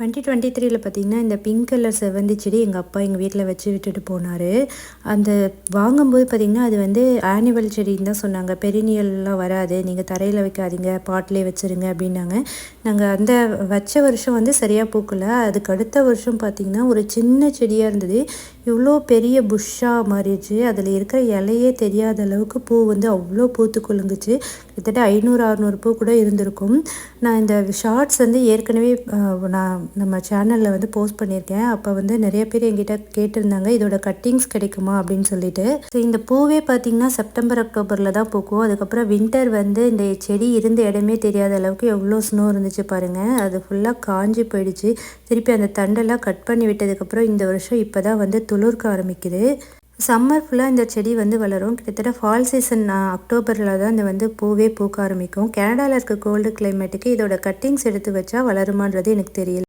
2023ல பார்த்தீங்கன்னா, இந்த pink colour செவ்வந்தி செடி எங்க அப்பா எங்க வீட்ல வச்சு விட்டுட்டு போனாரு. அந்த வாங்கும்போது பார்த்தீங்கன்னா, அது வந்து ஆனிவல் செடின்னு தான் சொன்னாங்க. பெரினியல்லாம் வராது. நீங்க தரையில வைக்காதீங்க, பாட்லயே வச்சுருங்க அப்டின்னாங்க. நாங்க அந்த வச்ச வருஷம் வந்து சரியா பூக்கல. அதுக்கு அடுத்த வருஷம் பார்த்தீங்கன்னா, ஒரு சின்ன செடியா இருந்தது. இவ்ளோ பெரிய புஷ்ஷா மாறிடுச்சு. அதில இருக்கிற இலையே தெரியாத அளவுக்கு பூ வந்து அவ்ளோ பூத்து குலுங்குச்சு. கிட்டத்தட்ட 500, 600 பூ கூட இருந்திருக்கும். நான் இந்த ஷார்ட்ஸ் வந்து ஏற்கனவே நான் நம்ம சேனலில் வந்து போஸ்ட் பண்ணியிருக்கேன். அப்போ வந்து நிறைய பேர் என்கிட்ட கேட்டிருந்தாங்க, இதோட கட்டிங்ஸ் கிடைக்குமா அப்படின்னு சொல்லிட்டு. ஸோ இந்த பூவே பார்த்தீங்கன்னா செப்டம்பர் அக்டோபரில் தான் பூக்கும். அதுக்கப்புறம் வின்டர் வந்து இந்த செடி இருந்த இடமே தெரியாத அளவுக்கு எவ்வளோ ஸ்னோ இருந்துச்சு பாருங்கள். அது ஃபுல்லாக காஞ்சி போயிடுச்சு. திருப்பி அந்த தண்டெல்லாம் கட் பண்ணி விட்டதுக்கப்புறம் இந்த வருஷம் இப்போ தான் வந்து துளிர்க்க ஆரம்பிக்குது. சம்மர் ஃபுல்லாக இந்த செடி வந்து வளரும். கிட்டத்தட்ட ஃபால் சீசன் அக்டோபரில் தான் இந்த வந்து பூவே பூக்க ஆரம்பிக்கும். கனடாவில் இருக்க கோல்டு கிளைமேட்டுக்கு இதோட கட்டிங்ஸ் எடுத்து வச்சா வளருமான்றது எனக்கு தெரியல.